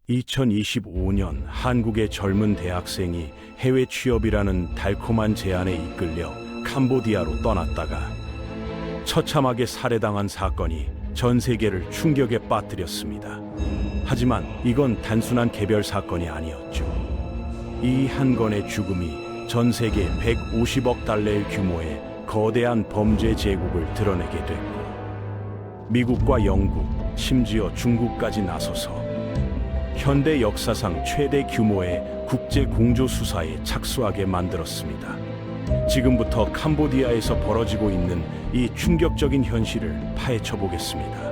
2025년 한국의 젊은 대학생이 해외 취업이라는 달콤한 제안에 이끌려 캄보디아로 떠났다가 처참하게 살해당한 사건이 전 세계를 충격에 빠뜨렸습니다. 하지만 이건 단순한 개별 사건이 아니었죠. 이 한 건의 죽음이 전 세계 150억 달러의 규모의 거대한 범죄 제국을 드러내게 됐고, 미국과 영국, 심지어 중국까지 나서서 현대 역사상 최대 규모의 국제 공조 수사에 착수하게 만들었습니다. 지금부터 캄보디아에서 벌어지고 있는 이 충격적인 현실을 파헤쳐 보겠습니다.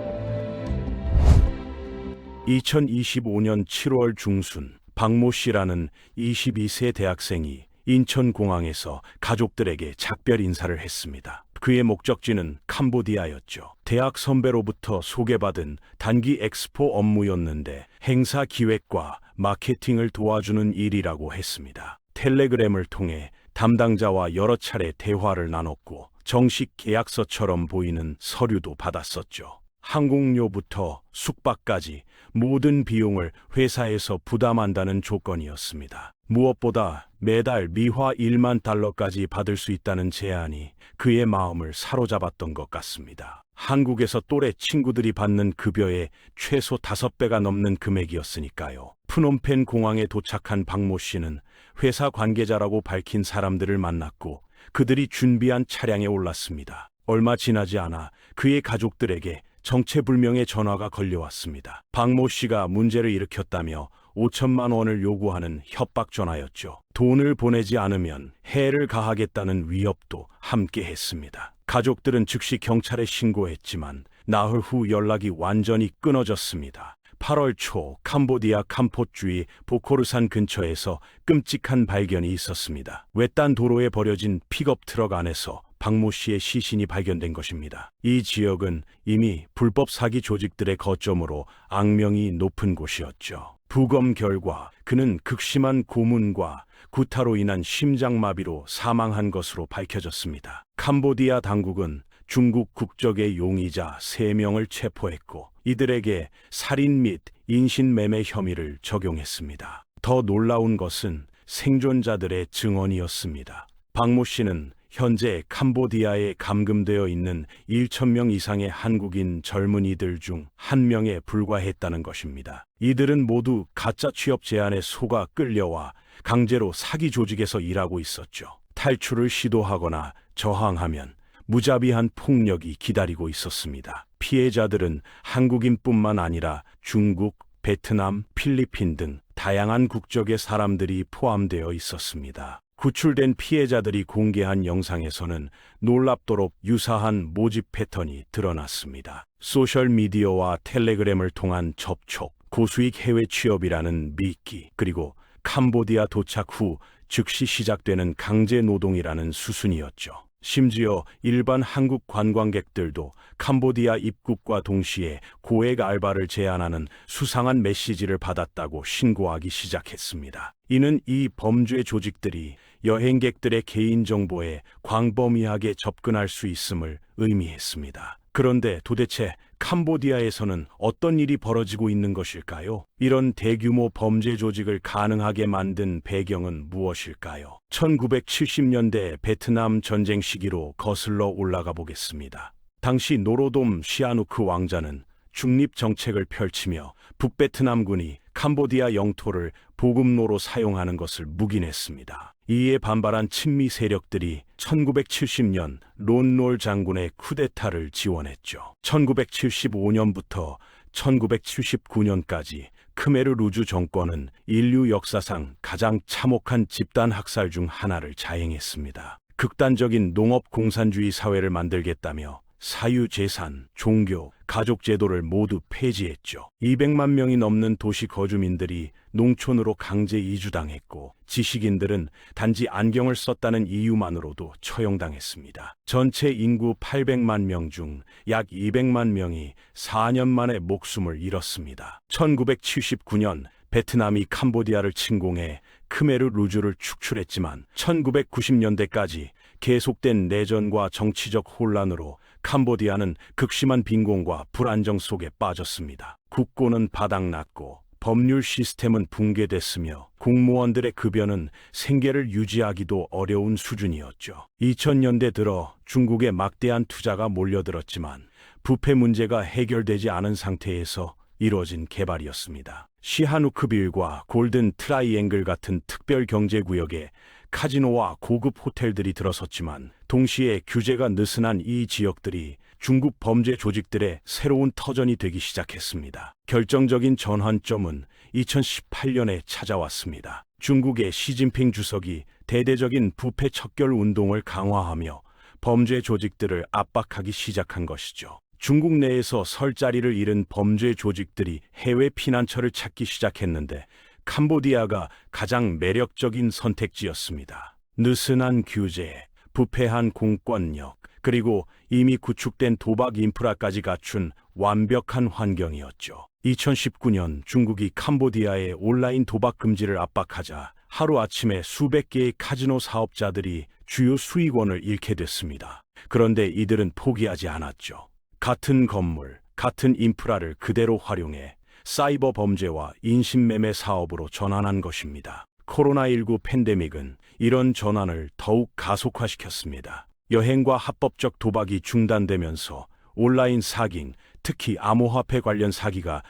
2025년 7월 중순, 박모 씨라는 22세 대학생이 인천공항에서 가족들에게 작별 인사를 했습니다. 그의 목적지는 캄보디아였죠. 대학 선배로부터 소개받은 단기 엑스포 업무였는데 행사 기획과 마케팅을 도와주는 일이라고 했습니다. 텔레그램을 통해 담당자와 여러 차례 대화를 나눴고 정식 계약서처럼 보이는 서류도 받았었죠. 항공료부터 숙박까지 모든 비용을 회사에서 부담한다는 조건이었습니다. 무엇보다 매달 미화 1만 달러까지 받을 수 있다는 제안이 그의 마음을 사로잡았던 것 같습니다. 한국에서 또래 친구들이 받는 급여의 최소 5배가 넘는 금액이었으니까요. 프놈펜 공항에 도착한 박모 씨는 회사 관계자라고 밝힌 사람들을 만났고 그들이 준비한 차량에 올랐습니다. 얼마 지나지 않아 그의 가족들에게 정체불명의 전화가 걸려왔습니다. 박모 씨가 문제를 일으켰다며 5천만 원을 요구하는 협박 전화였죠. 돈을 보내지 않으면 해를 가하겠다는 위협도 함께 했습니다. 가족들은 즉시 경찰에 신고했지만 나흘 후 연락이 완전히 끊어졌습니다. 8월 초 캄보디아 캄포주의 보코르산 근처에서 끔찍한 발견이 있었습니다. 외딴 도로에 버려진 픽업 트럭 안에서 박모 씨의 시신이 발견된 것입니다. 이 지역은 이미 불법 사기 조직들의 거점으로 악명이 높은 곳이었죠. 부검 결과 그는 극심한 고문과 구타로 인한 심장마비로 사망한 것으로 밝혀졌습니다. 캄보디아 당국은 중국 국적의 용의자 3명을 체포했고 이들에게 살인 및 인신매매 혐의를 적용했습니다. 더 놀라운 것은 생존자들의 증언이었습니다. 박모 씨는 현재 캄보디아에 감금되어 있는 1,000명 이상의 한국인 젊은이들 중 한 명에 불과했다는 것입니다. 이들은 모두 가짜 취업 제안에 속아 끌려와 강제로 사기 조직에서 일하고 있었죠. 탈출을 시도하거나 저항하면 무자비한 폭력이 기다리고 있었습니다. 피해자들은 한국인뿐만 아니라 중국, 베트남, 필리핀 등 다양한 국적의 사람들이 포함되어 있었습니다. 구출된 피해자들이 공개한 영상에서는 놀랍도록 유사한 모집 패턴이 드러났습니다. 소셜미디어와 텔레그램을 통한 접촉, 고수익 해외 취업이라는 미끼, 그리고 캄보디아 도착 후 즉시 시작되는 강제 노동이라는 수순이었죠. 심지어 일반 한국 관광객들도 캄보디아 입국과 동시에 고액 알바를 제안하는 수상한 메시지를 받았다고 신고하기 시작했습니다. 이는 이 범죄 조직들이 여행객들의 개인정보에 광범위하게 접근할 수 있음을 의미했습니다. 그런데 도대체 캄보디아에서는 어떤 일이 벌어지고 있는 것일까요? 이런 대규모 범죄 조직을 가능하게 만든 배경은 무엇일까요? 1970년대 베트남 전쟁 시기로 거슬러 올라가 보겠습니다. 당시 노로돔 시아누크 왕자는 중립 정책을 펼치며 북베트남군이 캄보디아 영토를 보급로로 사용하는 것을 묵인했습니다. 이에 반발한 친미 세력들이 1970년 론롤 장군의 쿠데타를 지원했죠. 1975년부터 1979년까지 크메르 루주 정권은 인류 역사상 가장 참혹한 집단 학살 중 하나를 자행했습니다. 극단적인 농업 공산주의 사회를 만들겠다며 사유재산, 종교, 가족 제도를 모두 폐지했죠. 200만 명이 넘는 도시 거주민들이 농촌으로 강제 이주당했고 지식인들은 단지 안경을 썼다는 이유만으로도 처형당했습니다. 전체 인구 800만 명 중 약 200만 명이 4년 만에 목숨을 잃었습니다. 1979년 베트남이 캄보디아를 침공해 크메르 루주를 축출했지만 1990년대까지 계속된 내전과 정치적 혼란으로 캄보디아는 극심한 빈곤과 불안정 속에 빠졌습니다. 국고는 바닥났고 법률 시스템은 붕괴됐으며 공무원들의 급여는 생계를 유지하기도 어려운 수준이었죠. 2000년대 들어 중국에 막대한 투자가 몰려들었지만 부패 문제가 해결되지 않은 상태에서 이뤄진 개발이었습니다. 시하누크빌과 골든 트라이앵글 같은 특별 경제구역에 카지노와 고급 호텔들이 들어섰지만 동시에 규제가 느슨한 이 지역들이 중국 범죄 조직들의 새로운 터전이 되기 시작했습니다. 결정적인 전환점은 2018년에 찾아왔습니다. 중국의 시진핑 주석이 대대적인 부패 척결 운동을 강화하며 범죄 조직들을 압박하기 시작한 것이죠. 중국 내에서 설 자리를 잃은 범죄 조직들이 해외 피난처를 찾기 시작했는데 캄보디아가 가장 매력적인 선택지였습니다. 느슨한 규제, 부패한 공권력, 그리고 이미 구축된 도박 인프라까지 갖춘 완벽한 환경이었죠. 2019년 중국이 캄보디아의 온라인 도박 금지를 압박하자 하루아침에 수백 개의 카지노 사업자들이 주요 수익원을 잃게 됐습니다. 그런데 이들은 포기하지 않았죠. 같은 건물, 같은 인프라를 그대로 활용해 사이버 범죄와 인신매매 사업으로 전환한 것입니다. 코로나19 팬데믹은 이런 전환을 더욱 가속화시켰습니다. 여행과 합법적 도박이 중단되면서 온라인 사기, 특히 암호화폐 관련 사기가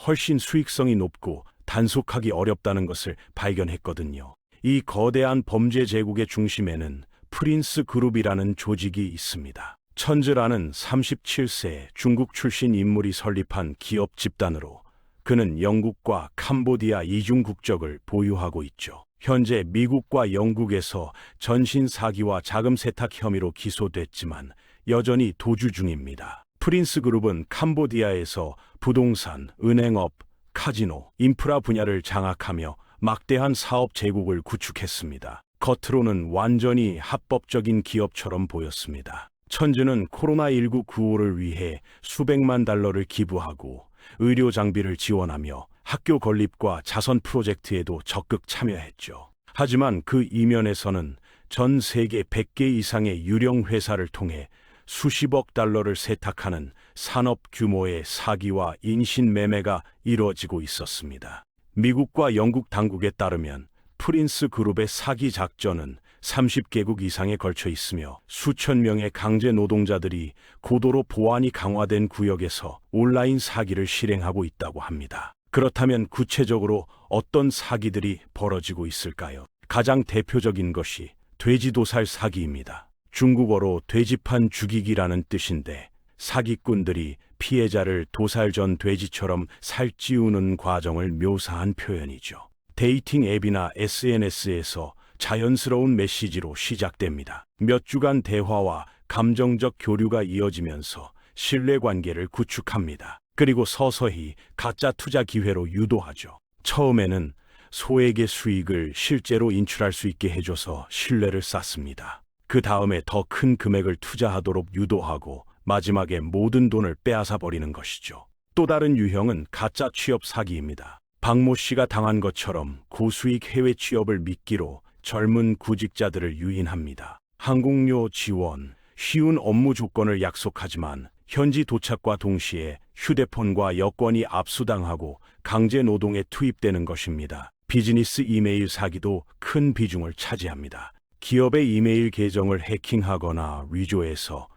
훨씬 수익성이 높고 단속하기 어렵다는 것을 발견했거든요. 이 거대한 범죄 제국의 중심에는 프린스 그룹이라는 조직이 있습니다. 천즈라는 37세 중국 출신 인물이 설립한 기업 집단으로 그는 영국과 캄보디아 이중 국적을 보유하고 있죠. 현재 미국과 영국에서 전신 사기와 자금 세탁 혐의로 기소됐지만 여전히 도주 중입니다. 프린스 그룹은 캄보디아에서 부동산, 은행업, 카지노, 인프라 분야를 장악하며 막대한 사업 제국을 구축했습니다. 겉으로는 완전히 합법적인 기업처럼 보였습니다. 천즈는 코로나19 구호를 위해 수백만 달러를 기부하고 의료 장비를 지원하며 학교 건립과 자선 프로젝트에도 적극 참여했죠. 하지만 그 이면에서는 전 세계 100개 이상의 유령 회사를 통해 수십억 달러를 세탁하는 산업 규모의 사기와 인신매매가 이루어지고 있었습니다. 미국과 영국 당국에 따르면 프린스 그룹의 사기 작전은 30개국 이상에 걸쳐 있으며 수천 명의 강제 노동자들이 고도로 보안이 강화된 구역에서 온라인 사기를 실행하고 있다고 합니다. 그렇다면 구체적으로 어떤 사기들이 벌어지고 있을까요? 가장 대표적인 것이 돼지도살 사기입니다. 중국어로 돼지판 죽이기라는 뜻인데 사기꾼들이 피해자를 도살 전 돼지처럼 살찌우는 과정을 묘사한 표현이죠. 데이팅 앱이나 SNS에서 자연스러운 메시지로 시작됩니다. 몇 주간 대화와 감정적 교류가 이어지면서 신뢰관계를 구축합니다. 그리고 서서히 가짜 투자 기회로 유도하죠. 처음에는 소액의 수익을 실제로 인출할 수 있게 해줘서 신뢰를 쌓습니다. 그 다음에 더 큰 금액을 투자하도록 유도하고 마지막에 모든 돈을 빼앗아 버리는 것이죠. 또 다른 유형은 가짜 취업 사기입니다. 박모 씨가 당한 것처럼 고수익 해외 취업을 미끼로 젊은 구직자들을 유인합니다. 항공료 지원, 쉬운 업무 조건을 약속하지만 현지 도착과 동시에 휴대폰과 여권이 압수당하고 강제 노동에 투입되는 것입니다. 비즈니스 이메일 사기도 큰 비중을 차지합니다. 기업의 이메일 계정을 해킹하거나 위조해서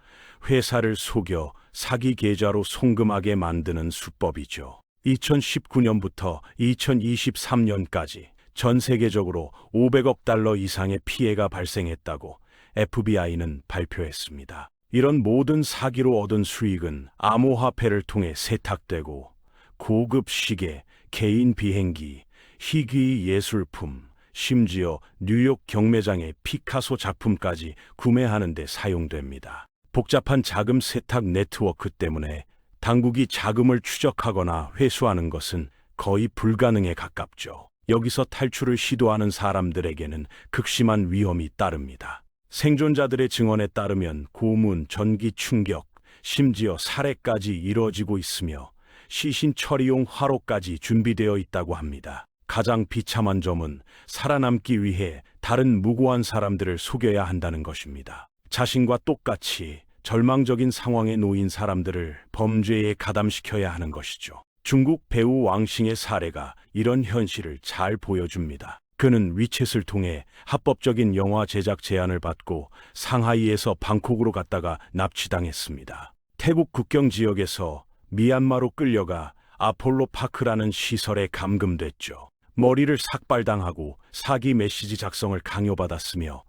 회사를 속여 사기 계좌로 송금하게 만드는 수법이죠. 2019년부터 2023년까지 전 세계적으로 500억 달러 이상의 피해가 발생했다고 FBI는 발표했습니다. 이런 모든 사기로 얻은 수익은 암호화폐를 통해 세탁되고 고급 시계, 개인 비행기, 희귀 예술품, 심지어 뉴욕 경매장의 피카소 작품까지 구매하는 데 사용됩니다. 복잡한 자금 세탁 네트워크 때문에 당국이 자금을 추적하거나 회수하는 것은 거의 불가능에 가깝죠. 여기서 탈출을 시도하는 사람들에게는 극심한 위험이 따릅니다. 생존자들의 증언에 따르면 고문, 전기 충격, 심지어 살해까지 이뤄지고 있으며 시신 처리용 화로까지 준비되어 있다고 합니다. 가장 비참한 점은 살아남기 위해 다른 무고한 사람들을 속여야 한다는 것입니다. 자신과 똑같이 절망적인 상황에 놓인 사람들을 범죄에 가담시켜야 하는 것이죠. 중국 배우 왕싱의 사례가 이런 현실을 잘 보여줍니다. 그는 위챗을 통해 합법적인 영화 제작 제안을 받고 상하이에서 방콕으로 갔다가 납치당했습니다. 태국 국경 지역에서 미얀마로 끌려가 아폴로 파크라는 시설에 감금됐죠. 머리를 삭발당하고 사기 메시지 작성을 강요받았으며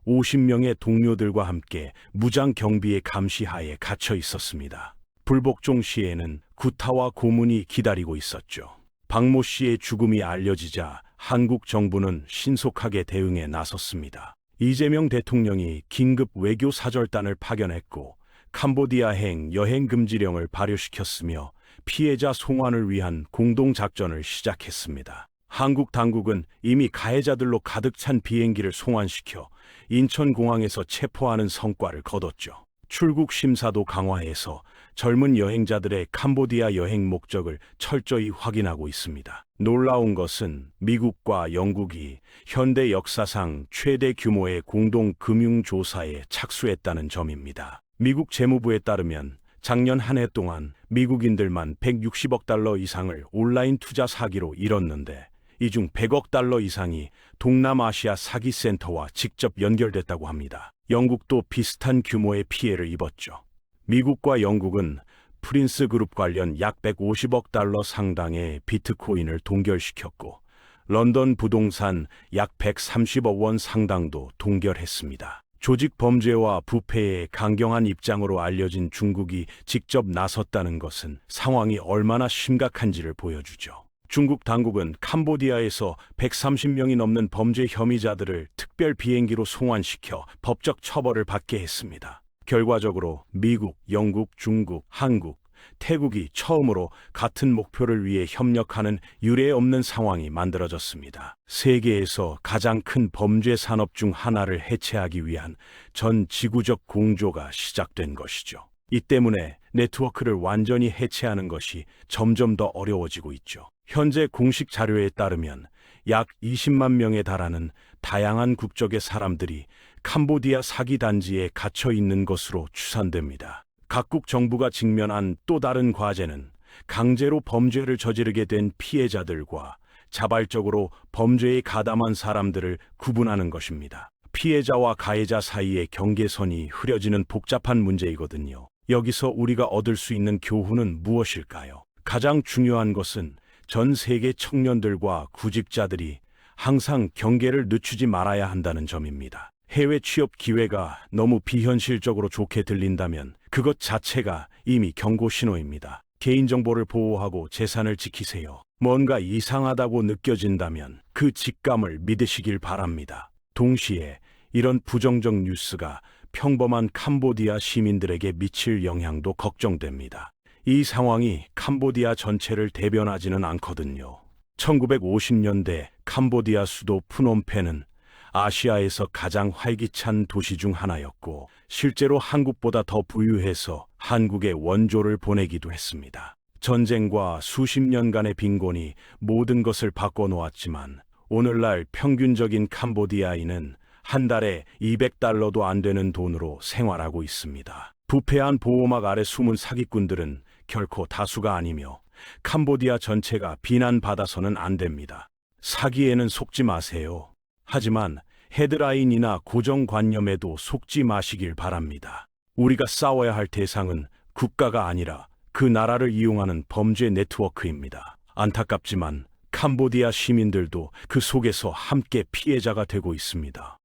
50명의 동료들과 함께 무장 경비의 감시하에 갇혀 있었습니다. 불복종 시에는 구타와 고문이 기다리고 있었죠. 박모 씨의 죽음이 알려지자 한국 정부는 신속하게 대응에 나섰습니다. 이재명 대통령이 긴급 외교 사절단을 파견했고 캄보디아행 여행 금지령을 발효시켰으며 피해자 송환을 위한 공동작전을 시작했습니다. 한국 당국은 이미 가해자들로 가득 찬 비행기를 송환시켜 인천공항에서 체포하는 성과를 거뒀죠. 출국 심사도 강화해서 젊은 여행자들의 캄보디아 여행 목적을 철저히 확인하고 있습니다. 놀라운 것은 미국과 영국이 현대 역사상 최대 규모의 공동 금융조사에 착수했다는 점입니다. 미국 재무부에 따르면 작년 한 해 동안 미국인들만 160억 달러 이상을 온라인 투자 사기로 잃었는데 이 중 100억 달러 이상이 동남아시아 사기센터와 직접 연결됐다고 합니다. 영국도 비슷한 규모의 피해를 입었죠. 미국과 영국은 프린스 그룹 관련 약 150억 달러 상당의 비트코인을 동결시켰고 런던 부동산 약 130억 원 상당도 동결했습니다. 조직 범죄와 부패에 강경한 입장으로 알려진 중국이 직접 나섰다는 것은 상황이 얼마나 심각한지를 보여주죠. 중국 당국은 캄보디아에서 130명이 넘는 범죄 혐의자들을 특별 비행기로 송환시켜 법적 처벌을 받게 했습니다. 결과적으로 미국, 영국, 중국, 한국, 태국이 처음으로 같은 목표를 위해 협력하는 유례 없는 상황이 만들어졌습니다. 세계에서 가장 큰 범죄 산업 중 하나를 해체하기 위한 전 지구적 공조가 시작된 것이죠. 이 때문에 네트워크를 완전히 해체하는 것이 점점 더 어려워지고 있죠. 현재 공식 자료에 따르면 약 20만 명에 달하는 다양한 국적의 사람들이 캄보디아 사기 단지에 갇혀 있는 것으로 추산됩니다. 각국 정부가 직면한 또 다른 과제는 강제로 범죄를 저지르게 된 피해자들과 자발적으로 범죄에 가담한 사람들을 구분하는 것입니다. 피해자와 가해자 사이의 경계선이 흐려지는 복잡한 문제이거든요. 여기서 우리가 얻을 수 있는 교훈은 무엇일까요? 가장 중요한 것은 전 세계 청년들과 구직자들이 항상 경계를 늦추지 말아야 한다는 점입니다. 해외 취업 기회가 너무 비현실적으로 좋게 들린다면 그것 자체가 이미 경고 신호입니다. 개인정보를 보호하고 재산을 지키세요. 뭔가 이상하다고 느껴진다면 그 직감을 믿으시길 바랍니다. 동시에 이런 부정적 뉴스가 평범한 캄보디아 시민들에게 미칠 영향도 걱정됩니다. 이 상황이 캄보디아 전체를 대변하지는 않거든요. 1950년대 캄보디아 수도 프놈펜은 아시아에서 가장 활기찬 도시 중 하나였고 실제로 한국보다 더 부유해서 한국에 원조를 보내기도 했습니다. 전쟁과 수십 년간의 빈곤이 모든 것을 바꿔놓았지만 오늘날 평균적인 캄보디아인은 한 달에 200달러도 안 되는 돈으로 생활하고 있습니다. 부패한 보호막 아래 숨은 사기꾼들은 결코 다수가 아니며 캄보디아 전체가 비난받아서는 안 됩니다. 사기에는 속지 마세요. 하지만 헤드라인이나 고정관념에도 속지 마시길 바랍니다. 우리가 싸워야 할 대상은 국가가 아니라 그 나라를 이용하는 범죄 네트워크입니다. 안타깝지만 캄보디아 시민들도 그 속에서 함께 피해자가 되고 있습니다.